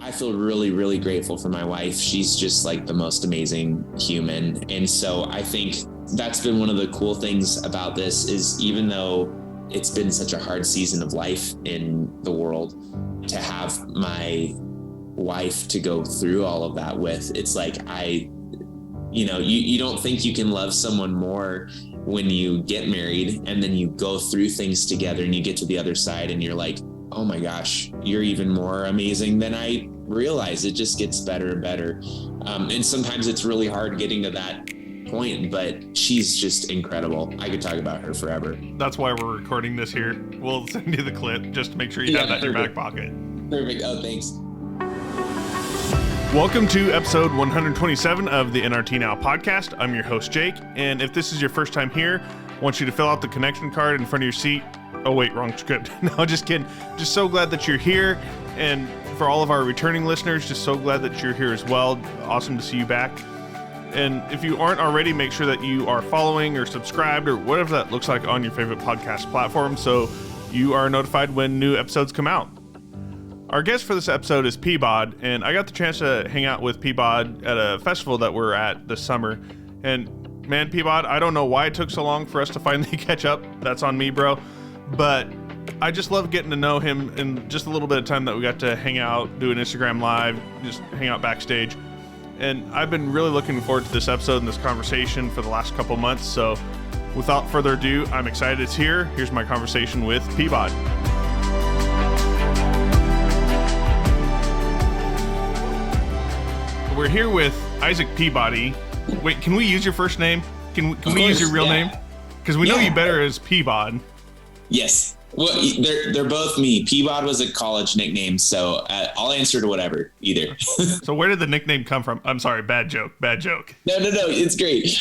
I feel really, really grateful for my wife. She's just like the most amazing human. And so I think that's been one of the cool things about this is even though it's been such a hard season of life in the world, to have my wife to go through all of that with, it's like you don't think you can love someone more when you get married and then you go through things together and you get to the other side and you're like, oh my gosh, you're even more amazing than I realized. It just gets better and better. And sometimes it's really hard getting to that point, but she's just incredible. I could talk about her forever. That's why we're recording this here. We'll send you the clip just to make sure you have that in your back pocket. Perfect. Oh, thanks. Welcome to episode 127 of the NRT Now podcast. I'm your host, Jake, and if this is your first time here, I want you to fill out the connection card in front of your seat. Oh wait, wrong script. No, just kidding. Just so glad that you're here, and for all of our returning listeners, just so glad that you're here as well. Awesome to see you back. And if you aren't already, make sure that you are following or subscribed or whatever that looks like on your favorite podcast platform so you are notified when new episodes come out. Our guest for this episode is Peabod, and I got the chance to hang out with Peabod at a festival that we're at this summer. And man, Peabod, I don't know why it took so long for us to finally catch up. That's on me, bro. But I just love getting to know him in just a little bit of time that we got to hang out, do an Instagram live, just hang out backstage. And I've been really looking forward to this episode and this conversation for the last couple months. So without further ado, I'm excited it's here. Here's my conversation with Peabod. We're here with Isaac Peabody. Wait, can we use your first name? Can we use your real name? Because we know you better as Peabod. Yes. Well, they're both me. Peabod was a college nickname, so I'll answer to whatever, either. So where did the nickname come from? I'm sorry, bad joke. No, it's great.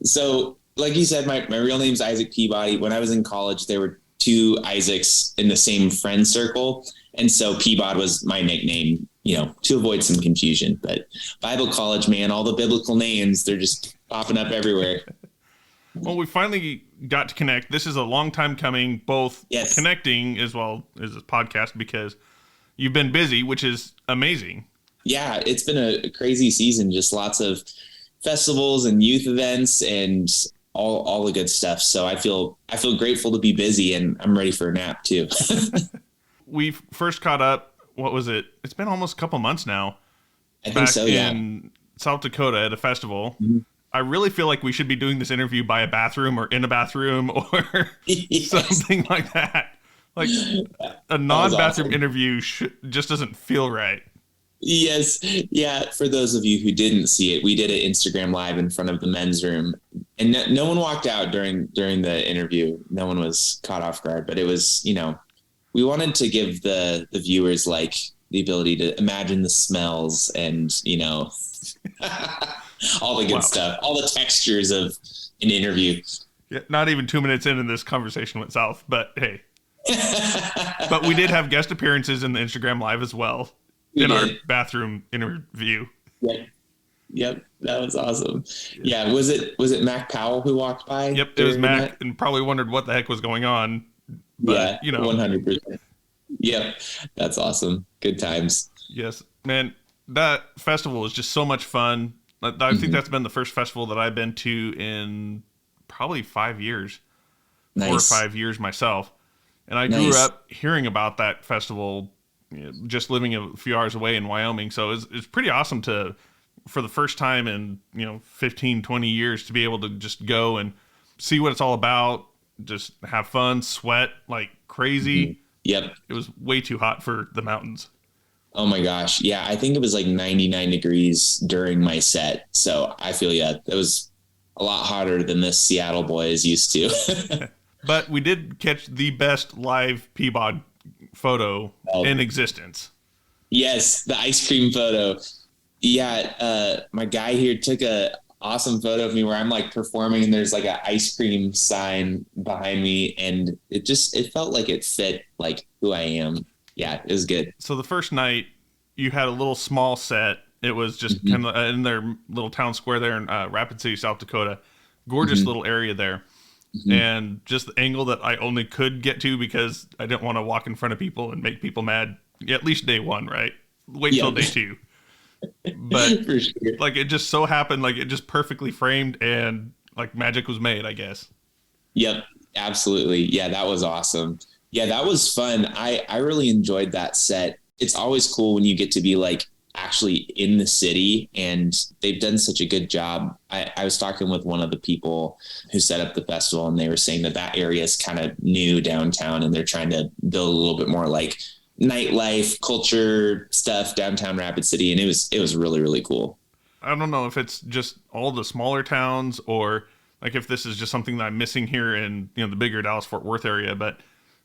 So like you said, my real name's Isaac Peabody. When I was in college, there were two Isaacs in the same friend circle, and so Peabod was my nickname, to avoid some confusion. But Bible college, man, all the biblical names, they're just popping up everywhere. Well, we finally got to connect. This is a long time coming, both connecting as well as this podcast, because you've been busy, which is amazing. Yeah, it's been a crazy season, just lots of festivals and youth events and all the good stuff. So I feel grateful to be busy, and I'm ready for a nap too. We first caught up, what was it? It's been almost a couple months now. I think so, yeah. In South Dakota at a festival. Mm-hmm. I really feel like we should be doing this interview by a bathroom or in a bathroom or something like that. Like a non-bathroom awesome. Interview just doesn't feel right. Yes. Yeah. For those of you who didn't see it, we did an Instagram live in front of the men's room, and no one walked out during the interview. No one was caught off guard, but it was, we wanted to give the viewers like the ability to imagine the smells and, all the good stuff, all the textures of an interview. Yeah, not even 2 minutes in and this conversation went south, but hey. But we did have guest appearances in the Instagram live as well our bathroom interview. Yep. That was awesome. Yeah. Was it Mac Powell who walked by? Yep. It was Mac and probably wondered what the heck was going on. But, 100%. Yep. That's awesome. Good times. Yes, man. That festival is just so much fun. I think that's been the first festival that I've been to in probably 5 years, nice. 4 or 5 years myself. And I grew up hearing about that festival, just living a few hours away in Wyoming. So it's pretty awesome for the first time in, 15, 20 years to be able to just go and see what it's all about, just have fun, sweat like crazy. Mm-hmm. Yep. It was way too hot for the mountains. Oh my gosh. Yeah. I think it was like 99 degrees during my set. So I feel, it was a lot hotter than this Seattle boy is used to. But we did catch the best live Peabod photo in existence. Yes. The ice cream photo. Yeah. My guy here took a awesome photo of me where I'm like performing and there's like an ice cream sign behind me. And it felt like it fit like who I am. Yeah, it was good. So the first night, you had a little small set. It was just kind of in their little town square there in Rapid City, South Dakota. Gorgeous little area there. And just the angle that I only could get to because I didn't want to walk in front of people and make people mad, at least day one, right? wait till day 2. But For sure. like it just so happened, like it just perfectly framed and like magic was made, I guess. Yep, absolutely. Yeah, that was awesome. Yeah, that was fun. I really enjoyed that set. It's always cool when you get to be like actually in the city, and they've done such a good job. I was talking with one of the people who set up the festival, and they were saying that area is kind of new downtown, and they're trying to build a little bit more like nightlife, culture stuff downtown Rapid City, and it was really, really cool. I don't know if it's just all the smaller towns or like if this is just something that I'm missing here in, the bigger Dallas-Fort Worth area, but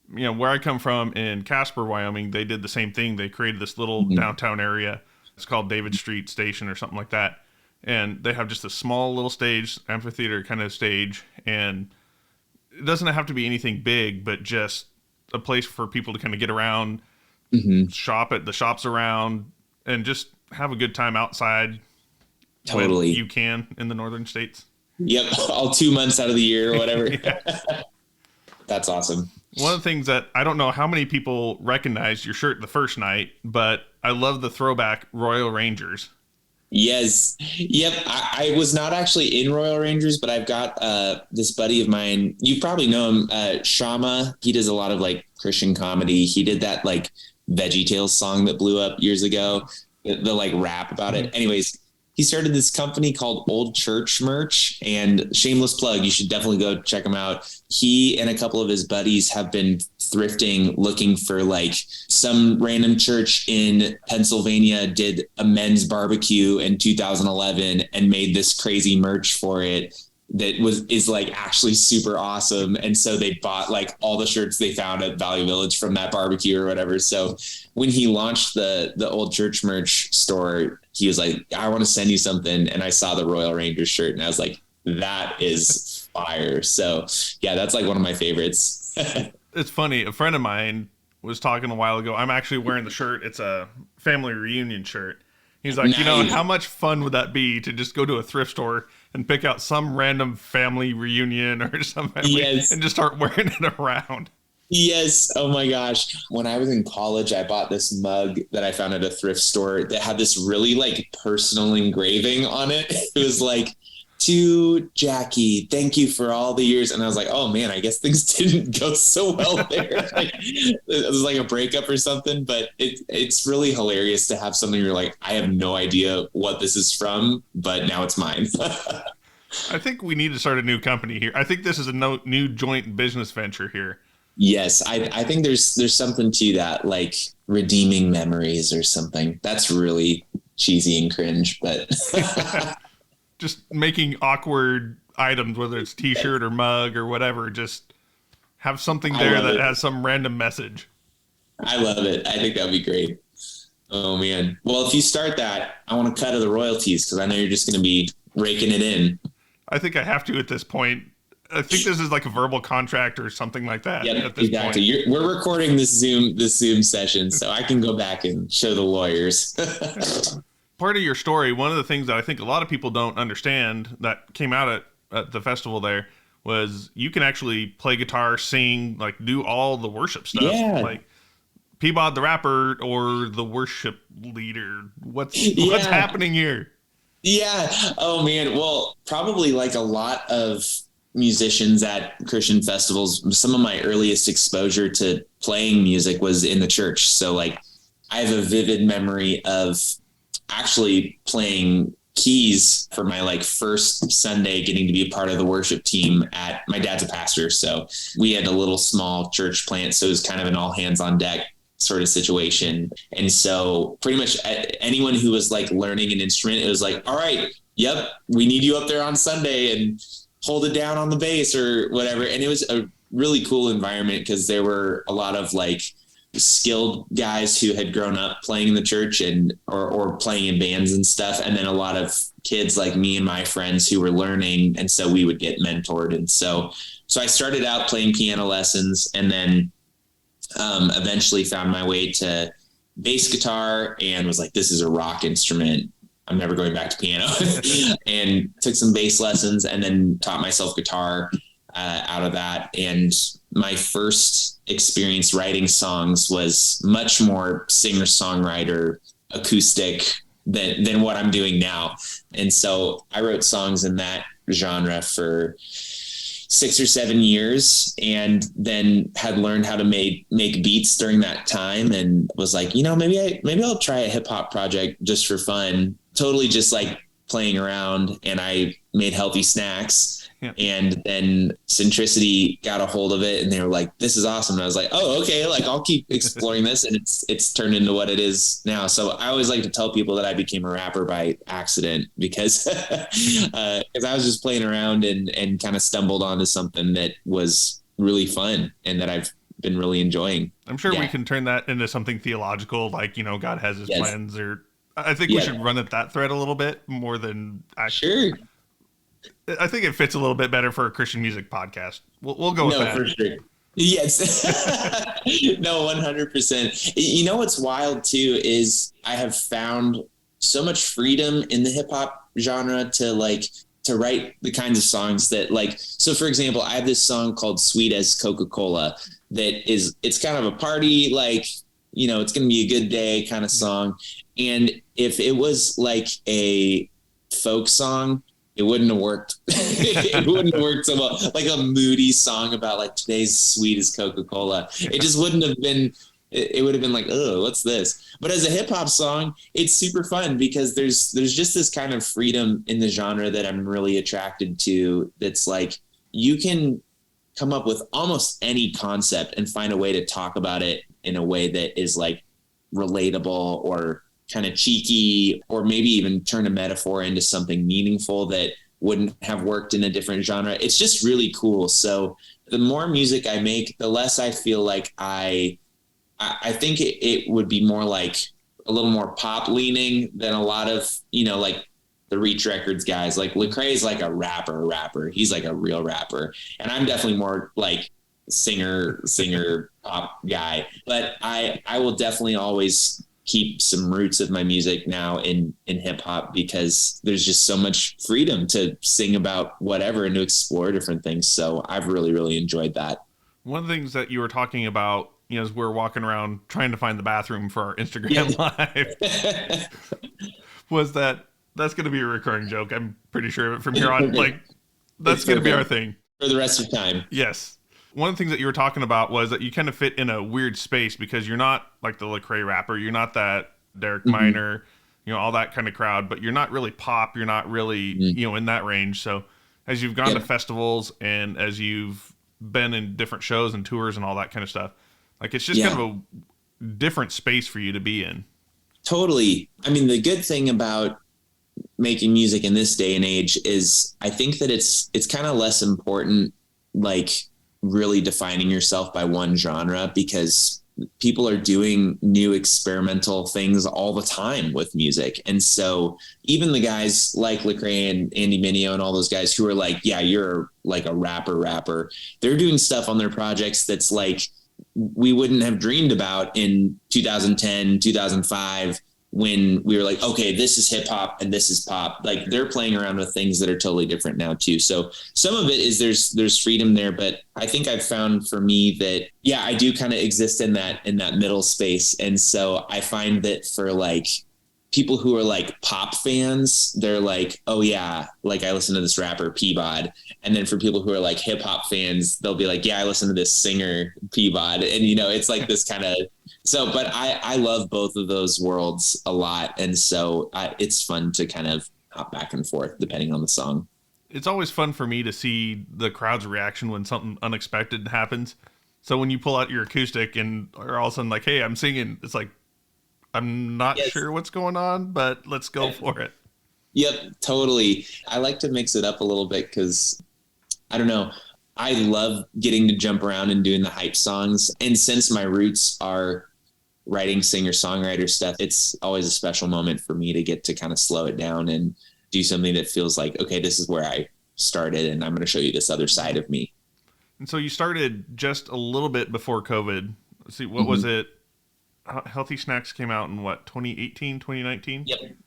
where I come from in Casper, Wyoming, they did the same thing. They created this little downtown area. It's called David Street Station or something like that. And they have just a small little stage, amphitheater kind of stage. And it doesn't have to be anything big, but just a place for people to kind of get around, shop at the shops around, and just have a good time outside. Totally. When you can in the northern states. Yep. All 2 months out of the year or whatever. That's awesome. One of the things that I don't know how many people recognized your shirt the first night, but I love the throwback Royal Rangers. Yes. Yep. I was not actually in Royal Rangers, but I've got this buddy of mine. You probably know him, Shama. He does a lot of like Christian comedy. He did that like VeggieTales song that blew up years ago, the like rap about it. Anyways, he started this company called Old Church Merch, and shameless plug, you should definitely go check him out. He and a couple of his buddies have been thrifting, looking for like some random church in Pennsylvania did a men's barbecue in 2011 and made this crazy merch for it that is like actually super awesome. And so they bought like all the shirts they found at Value Village from that barbecue or whatever. So when he launched the Old Church Merch store, he was like, I want to send you something. And I saw the Royal Rangers shirt and I was like, that is fire. So yeah, that's like one of my favorites. It's funny. A friend of mine was talking a while ago. I'm actually wearing the shirt. It's a family reunion shirt. He's like, Nice. how much fun would that be to just go to a thrift store and pick out some random family reunion or something and just start wearing it around? Yes. Oh my gosh. When I was in college, I bought this mug that I found at a thrift store that had this really like personal engraving on it. It was like, to Jackie, thank you for all the years. And I was like, oh man, I guess things didn't go so well there. Like, it was like a breakup or something, but it's really hilarious to have something you're like, I have no idea what this is from, but now it's mine. I think we need to start a new company here. I think this is a new joint business venture here. Yes. I think there's something to that, like redeeming memories or something. That's really cheesy and cringe, but just making awkward items, whether it's t-shirt or mug or whatever, just have something there that has some random message. I love it. I think that'd be great. Oh man. Well, if you start that, I want to cut of the royalties because I know you're just going to be raking it in. I think I have to at this point. I think this is like a verbal contract or something like that. Yep, at this exactly. point. We're recording this Zoom session, so I can go back and show the lawyers. Part of your story, one of the things that I think a lot of people don't understand that came out at the festival there was you can actually play guitar, sing, like do all the worship stuff. Yeah. Like Peabod the rapper or the worship leader. What's happening here? Yeah. Oh man. Well, probably like a lot of musicians at Christian festivals, some of my earliest exposure to playing music was in the church. So like I have a vivid memory of actually playing keys for my like first Sunday, getting to be a part of the worship team at my dad's a pastor. So we had a little small church plant. So it was kind of an all hands on deck sort of situation. And so pretty much anyone who was like learning an instrument, it was like, all right, yep, we need you up there on Sunday and hold it down on the bass or whatever. And it was a really cool environment because there were a lot of like skilled guys who had grown up playing in the church and or playing in bands and stuff, and then a lot of kids like me and my friends who were learning, and so we would get mentored. And so I started out playing piano lessons, and then eventually found my way to bass guitar and was like, this is a rock instrument, I'm never going back to piano. And took some bass lessons and then taught myself guitar out of that. And my first experience writing songs was much more singer-songwriter acoustic than what I'm doing now. And so I wrote songs in that genre for 6 or 7 years, and then had learned how to make beats during that time, and was like, maybe I'll try a hip hop project just for fun, totally just like playing around. And I made Healthy Snacks. Yeah. And then Centricity got a hold of it, and they were like, this is awesome. And I was like, oh, okay. Like, I'll keep exploring this. And it's turned into what it is now. So I always like to tell people that I became a rapper by accident, because I was just playing around and kind of stumbled onto something that was really fun and that I've been really enjoying. I'm sure we can turn that into something theological, like, God has his plans, or I think we should run at that thread a little bit more than Sure. I think it fits a little bit better for a Christian music podcast. We'll go with that. No, for sure. Yes. No, 100%. You know what's wild too is I have found so much freedom in the hip hop genre to write the kinds of songs that, like, so for example, I have this song called Sweet as Coca-Cola it's kind of a party, like, it's going to be a good day kind of song. And if it was like a folk song, it wouldn't have worked. It wouldn't have worked so well. Like a moody song about like today's sweet as Coca-Cola. It just wouldn't have been, it would have been like, oh, what's this? But as a hip hop song, it's super fun because there's just this kind of freedom in the genre that I'm really attracted to. That's like, you can come up with almost any concept and find a way to talk about it in a way that is like relatable or kind of cheeky, or maybe even turn a metaphor into something meaningful that wouldn't have worked in a different genre. It's just really cool. So the more music I make, the less I feel like I think it would be more like a little more pop leaning than a lot of, like the Reach Records guys. Like Lecrae is like a rapper. He's like a real rapper. And I'm definitely more like singer pop guy. But I will definitely always keep some roots of my music now in hip hop, because there's just so much freedom to sing about whatever and to explore different things. So I've really, really enjoyed that. One of the things that you were talking about, as we're walking around trying to find the bathroom for our Instagram live, was that's going to be a recurring joke. I'm pretty sure from here on, like, that's going to be our thing for the rest of time. Yes. One of the things that you were talking about was that you kind of fit in a weird space, because you're not like the Lecrae rapper. You're not that Derek Minor, all that kind of crowd, but you're not really pop. You're not really, in that range. So as you've gone to festivals and as you've been in different shows and tours and all that kind of stuff, like, it's just kind of a different space for you to be in. Totally. I mean, the good thing about making music in this day and age is I think that it's kind of less important, like, really defining yourself by one genre, because people are doing new experimental things all the time with music. And so even the guys like Lecrae and Andy Mineo and all those guys who are like, yeah, you're like a rapper, they're doing stuff on their projects that's like we wouldn't have dreamed about in 2010, 2005, when we were like, okay, this is hip hop and this is pop. Like, they're playing around with things that are totally different now too. So some of it is there's freedom there, but I think I've found for me that, yeah, I do kind of exist in that middle space. And so I find that for like people who are like pop fans, they're like, oh yeah, like I listen to this rapper Peabod. And then for people who are like hip hop fans, they'll be like, yeah, I listen to this singer Peabod. And it's like this kind of, so, but I love both of those worlds a lot. And so it's fun to kind of hop back and forth depending on the song. It's always fun for me to see the crowd's reaction when something unexpected happens. So when you pull out your acoustic and are all of a sudden like, hey, I'm singing, it's like, I'm not sure what's going on, but let's go for it. Yep, totally. I like to mix it up a little bit because, I don't know, I love getting to jump around and doing the hype songs. And since my roots are writing singer-songwriter stuff, it's always a special moment for me to get to kind of slow it down and do something that feels like, okay, this is where I started and I'm going to show you this other side of me. And so you started just a little bit before COVID. Let's see, what was it? Healthy Snacks came out in what, 2018, 2019?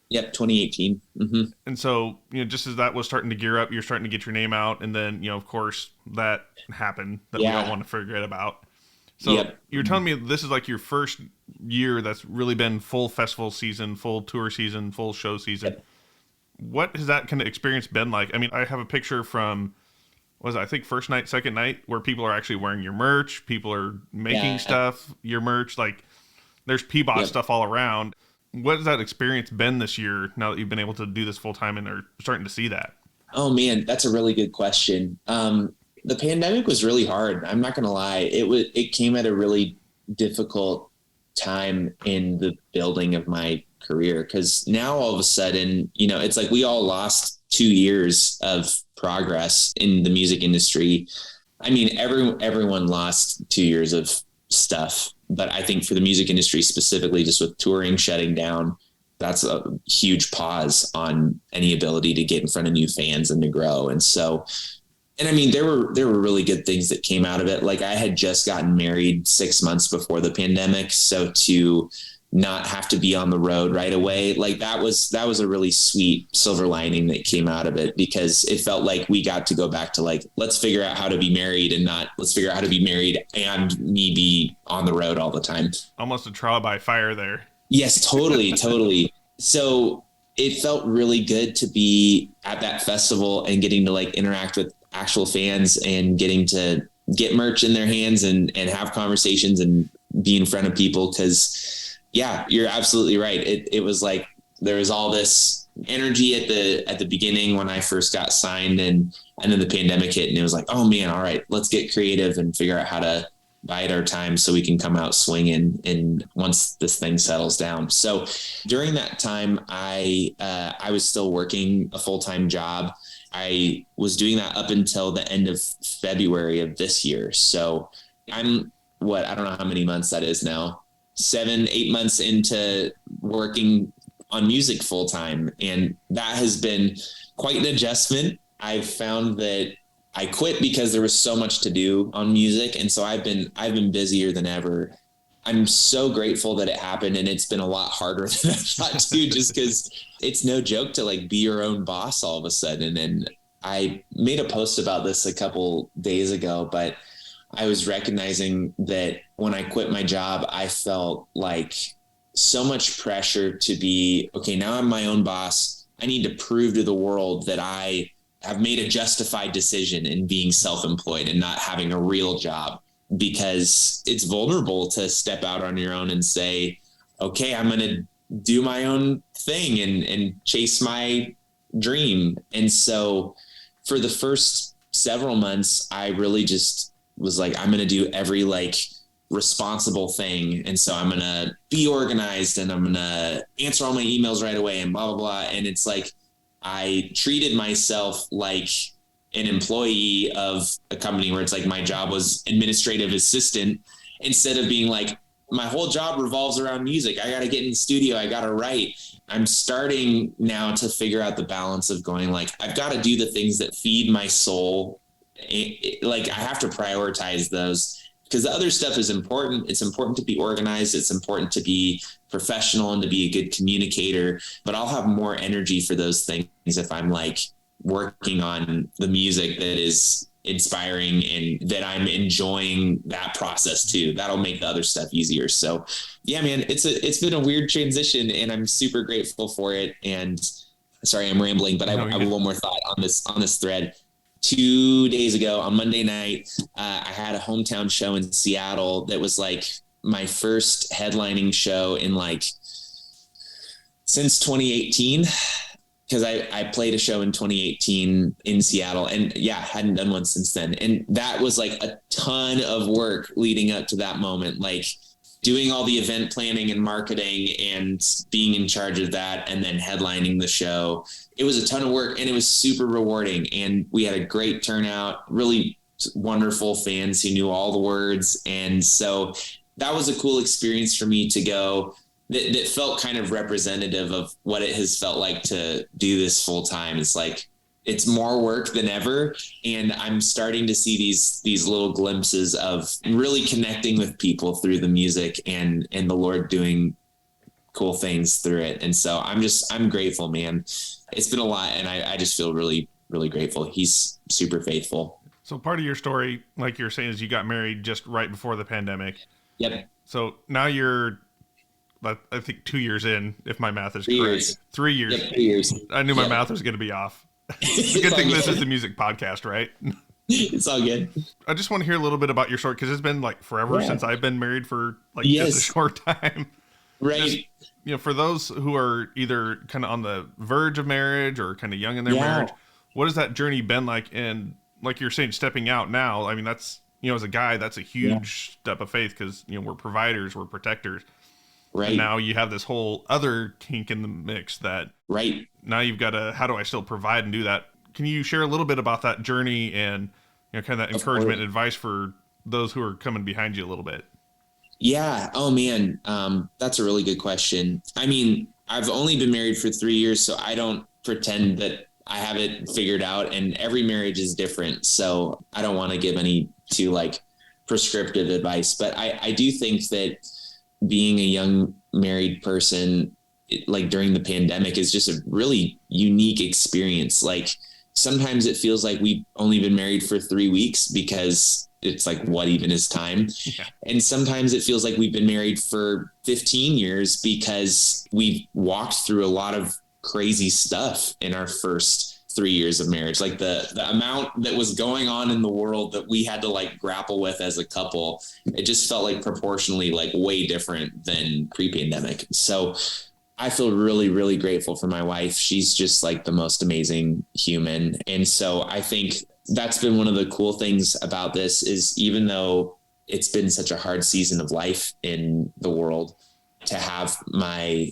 Yep, 2018. Mm-hmm. And so, just as that was starting to gear up, you're starting to get your name out. And then, of course, that happened that we don't want to forget about. So you're telling me this is like your first year that's really been full festival season, full tour season, full show season. Yep. What has that kind of experience been like? I mean, I have a picture from, I think first night, second night, where people are actually wearing your merch. People are making stuff, your merch. Like, there's Peabod stuff all around. What has that experience been this year now that you've been able to do this full time and are starting to see that? Oh man, that's a really good question. The pandemic was really hard. I'm not going to lie. It came at a really difficult time in the building of my career, because now all of a sudden, it's like we all lost 2 years of progress in the music industry. I mean, everyone lost 2 years of stuff, but I think for the music industry specifically, just with touring shutting down, that's a huge pause on any ability to get in front of new fans and to grow. And so, I mean, there were really good things that came out of it. Like, I had just gotten married 6 months before the pandemic. So to not have to be on the road right away, like that was a really sweet silver lining that came out of it, because it felt like we got to go back to like, let's figure out how to be married and not let's figure out how to be married and me be on the road all the time. Almost a trial by fire there. Yes, totally. Totally. So it felt really good to be at that festival and getting to like interact with actual fans and getting to get merch in their hands and have conversations and be in front of people. Cause yeah, you're absolutely right. It was like, there was all this energy at the beginning when I first got signed, and then the pandemic hit, and it was like, oh man, all right, let's get creative and figure out how to bide our time so we can come out swinging and once this thing settles down. So during that time, I was still working a full-time job. I was doing that up until the end of February of this year. So I'm I don't know how many months that is now, 7-8 months into working on music full time. And that has been quite an adjustment. I've found that I quit because there was so much to do on music. And so I've been busier than ever. I'm so grateful that it happened, and it's been a lot harder than I thought too, just because it's no joke to like be your own boss all of a sudden. And I made a post about this a couple days ago, but I was recognizing that when I quit my job, I felt like so much pressure to be, okay, now I'm my own boss. I need to prove to the world that I have made a justified decision in being self-employed and not having a real job, because it's vulnerable to step out on your own and say, okay, I'm going to do my own thing and chase my dream. And so for the first several months, I really just was like, I'm going to do every like responsible thing. And so I'm going to be organized and I'm going to answer all my emails right away and blah, blah, blah. And it's like, I treated myself like an employee of a company where it's like my job was administrative assistant, instead of being like, my whole job revolves around music. I got to get in the studio. I got to write. I'm starting now to figure out the balance of going like, I've got to do the things that feed my soul. Like I have to prioritize those, because the other stuff is important. It's important to be organized. It's important to be professional and to be a good communicator, but I'll have more energy for those things if I'm like working on the music that is inspiring and that I'm enjoying that process too. That'll make the other stuff easier. So yeah, man, it's been a weird transition and I'm super grateful for it. And sorry, I'm rambling, but I have one more thought on this thread. 2 days ago on Monday night, I had a hometown show in Seattle that was like my first headlining show in like since 2018, because I played a show in 2018 in Seattle and hadn't done one since then. And that was like a ton of work leading up to that moment, like doing all the event planning and marketing and being in charge of that and then headlining the show. It was a ton of work and it was super rewarding. And we had a great turnout, really wonderful fans who knew all the words. And so that was a cool experience for me to go that felt kind of representative of what it has felt like to do this full time. It's like, it's more work than ever. And I'm starting to see these little glimpses of really connecting with people through the music and the Lord doing cool things through it. And so I'm grateful, man. It's been a lot. And I just feel really, really grateful. He's super faithful. So part of your story, like you're saying, is you got married just right before the pandemic. Yep. So now you're I think 2 years in, if my math is 3 correct. years. 3 years. Yep, 3 years. I knew my Yep. math was going to be off. It's a good thing this is the music podcast, right? It's all good. I just want to hear a little bit about your story because it's been like forever since I've been married for like just a short time. Right. Just, for those who are either kind of on the verge of marriage or kind of young in their marriage, what has that journey been like? And like you're saying, stepping out now, I mean, that's, as a guy, that's a huge step of faith because, we're providers, we're protectors. Right. And now you have this whole other kink in the mix that now you've got to, how do I still provide and do that? Can you share a little bit about that journey and, kind of that encouragement and advice for those who are coming behind you a little bit? Yeah. Oh man. That's a really good question. I mean, I've only been married for 3 years, so I don't pretend that I have it figured out, and every marriage is different. So I don't want to give any too like prescriptive advice, but I do think that being a young married person, like during the pandemic, is just a really unique experience. Like sometimes it feels like we've only been married for 3 weeks because it's like, what even is time? Yeah. And sometimes it feels like we've been married for 15 years because we've walked through a lot of crazy stuff in our first 3 years of marriage. Like the amount that was going on in the world that we had to like grapple with as a couple, it just felt like proportionally like way different than pre-pandemic. So I feel really, really grateful for my wife. She's just like the most amazing human. And so I think that's been one of the cool things about this is even though it's been such a hard season of life in the world, to have my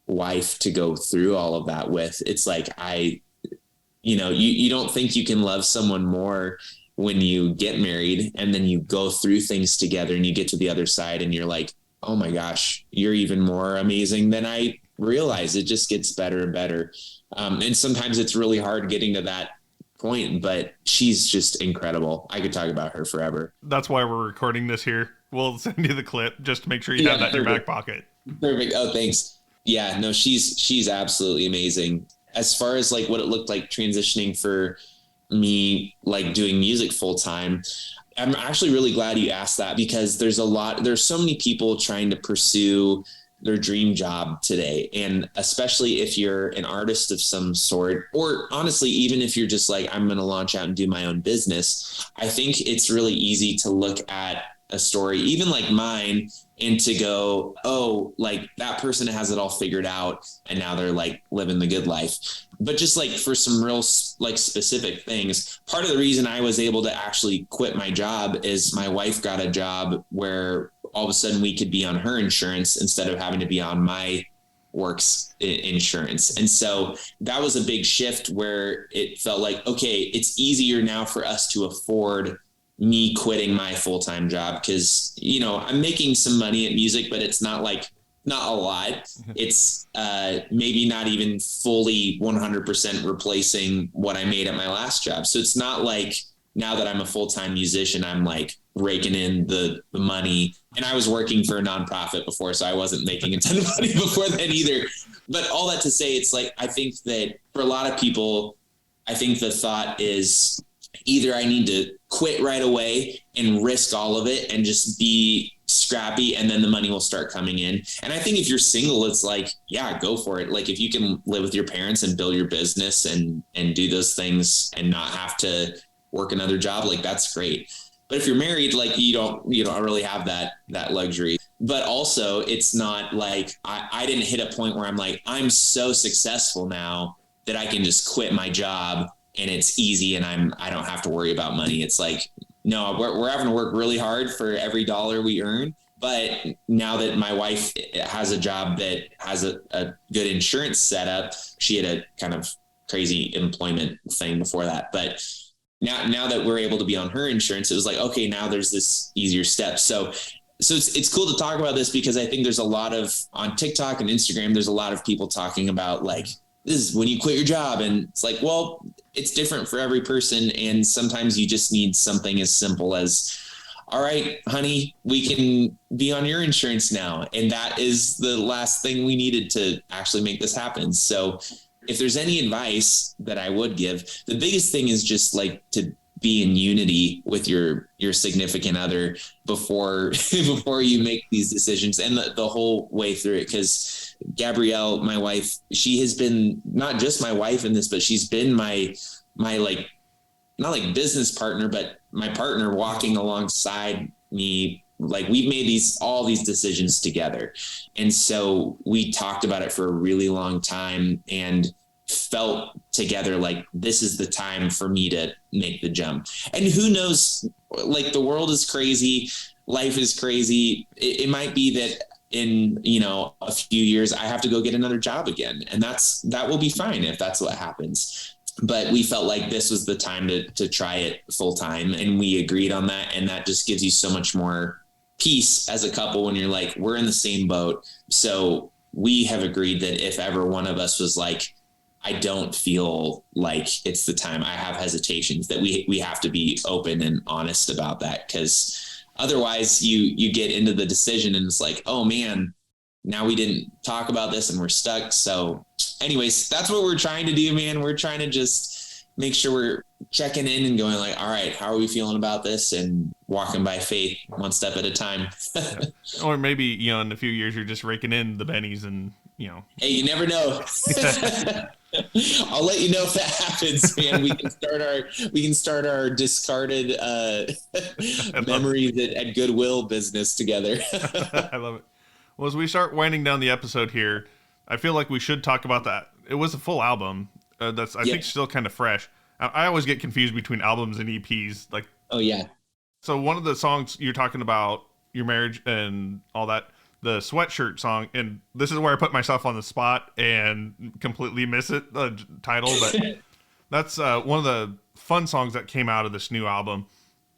wife to go through all of that with, it's like, you don't think you can love someone more when you get married and then you go through things together and you get to the other side and you're like, oh my gosh, you're even more amazing than I realized. It just gets better and better. And sometimes it's really hard getting to that point, but she's just incredible. I could talk about her forever. That's why we're recording this here. We'll send you the clip just to make sure you have that in your back pocket. Perfect. Oh, thanks. Yeah, no, she's absolutely amazing. As far as like what it looked like transitioning for me, like doing music full time, I'm actually really glad you asked that because there's so many people trying to pursue their dream job today. And especially if you're an artist of some sort, or honestly, even if you're just like, I'm going to launch out and do my own business, I think it's really easy to look at a story, even like mine, and to go, oh, like that person has it all figured out and now they're like living the good life. But just like for some real like specific things, part of the reason I was able to actually quit my job is my wife got a job where all of a sudden we could be on her insurance instead of having to be on my work's insurance. And so that was a big shift where it felt like, okay, it's easier now for us to afford me quitting my full-time job because, I'm making some money at music, but it's not a lot. It's maybe not even fully 100% replacing what I made at my last job. So it's not like now that I'm a full-time musician, I'm like raking in the money. And I was working for a nonprofit before, so I wasn't making a ton of money before then either. But all that to say, it's like, I think that for a lot of people, I think the thought is either I need to quit right away and risk all of it and just be scrappy and then the money will start coming in. And I think if you're single, it's like, yeah, go for it. Like if you can live with your parents and build your business and do those things and not have to work another job, like that's great. But if you're married, like you don't really have that luxury. But also it's not like I didn't hit a point where I'm like, I'm so successful now that I can just quit my job and it's easy and I don't have to worry about money. It's like, no, we're having to work really hard for every dollar we earn. But now that my wife has a job that has a good insurance setup, she had a kind of crazy employment thing before that. But now that we're able to be on her insurance, it was like, okay, now there's this easier step. So it's cool to talk about this because I think there's a lot of, on TikTok and Instagram, there's a lot of people talking about like, this is when you quit your job. And it's like, well, it's different for every person. And sometimes you just need something as simple as, all right, honey, we can be on your insurance now. And that is the last thing we needed to actually make this happen. So if there's any advice that I would give, the biggest thing is just like to be in unity with your significant other before before you make these decisions, and the whole way through it. Because Gabrielle, my wife, she has been not just my wife in this, but she's been my like, not like business partner, but my partner walking alongside me. Like, we've made all these decisions together. And so we talked about it for a really long time and felt together like this is the time for me to make the jump. And who knows, like, the world is crazy. Life is crazy. It might be that in, a few years, I have to go get another job again. And that will be fine if that's what happens. But we felt like this was the time to try it full time. And we agreed on that. And that just gives you so much more peace as a couple when you're like, we're in the same boat. So we have agreed that if ever one of us was like, I don't feel like it's the time, I have hesitations, that we have to be open and honest about that. Because otherwise you get into the decision and it's like, oh man, now we didn't talk about this and we're stuck. So anyways, that's what we're trying to do, man. We're trying to just make sure we're checking in and going like, all right, how are we feeling about this? And walking by faith one step at a time. Yeah. Or maybe, in a few years, you're just raking in the bennies and, Hey, you never know. I'll let you know if that happens, man. We can start our discarded memories at Goodwill business together. I love it. Well, as we start winding down the episode here, I feel like we should talk about that. It was a full album. That's I think still kind of fresh. I always get confused between albums and EPs. Like, oh yeah. So one of the songs you're talking about, your marriage and all that, the sweatshirt song, and this is where I put myself on the spot and completely miss it, the title, but that's one of the fun songs that came out of this new album.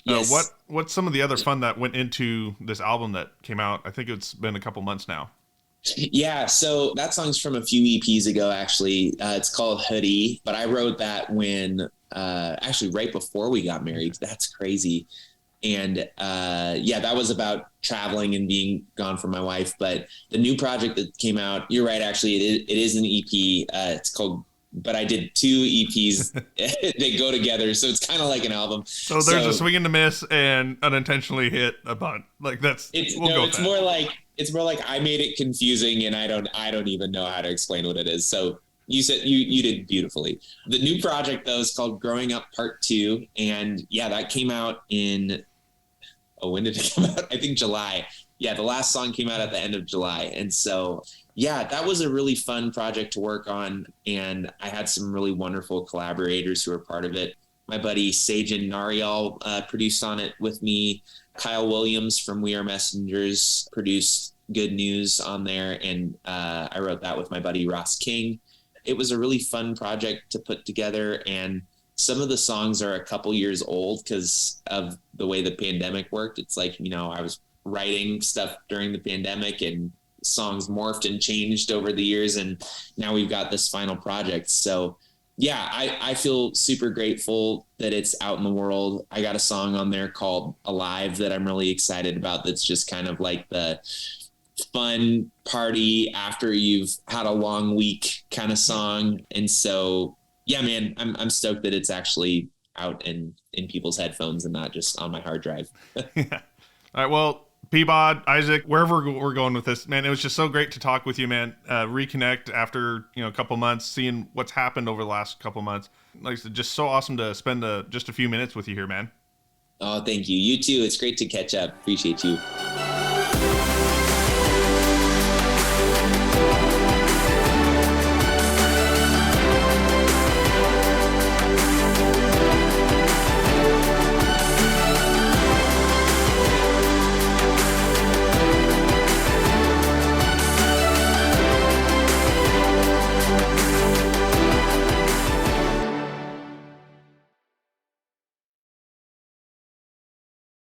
Yes. What's some of the other fun that went into this album that came out? I think it's been a couple months now. Yeah, so that song's from a few EPs ago, actually. It's called Hoodie, but I wrote that when actually right before we got married. That's crazy. And that was about traveling and being gone from my wife. But the new project that came out, you're right, actually, it is an EP. It's called, but I did 2 EPs. They go together, so it's kind of like an album. So there's a swing and a miss and unintentionally hit a bunt. Like it's more like I made it confusing, and I don't even know how to explain what it is. So you said you did beautifully. The new project though is called Growing Up Part 2, and that came out in, when did it come out? I think July. Yeah, the last song came out at the end of July. And so, that was a really fun project to work on. And I had some really wonderful collaborators who were part of it. My buddy Sajan Narial produced on it with me. Kyle Williams from We Are Messengers produced Good News on there. And I wrote that with my buddy Ross King. It was a really fun project to put together. And some of the songs are a couple years old because of the way the pandemic worked. It's like, I was writing stuff during the pandemic and songs morphed and changed over the years. And now we've got this final project. So I feel super grateful that it's out in the world. I got a song on there called Alive that I'm really excited about. That's just kind of like the fun party after you've had a long week kind of song. And so, man, I'm stoked that it's actually out in people's headphones and not just on my hard drive. Yeah. All right. Well, Peabod, Isaac, wherever we're going with this, man, it was just so great to talk with you, man. Reconnect after, a couple months, seeing what's happened over the last couple months. Like I said, just so awesome to spend just a few minutes with you here, man. Oh, thank you. You too. It's great to catch up. Appreciate you.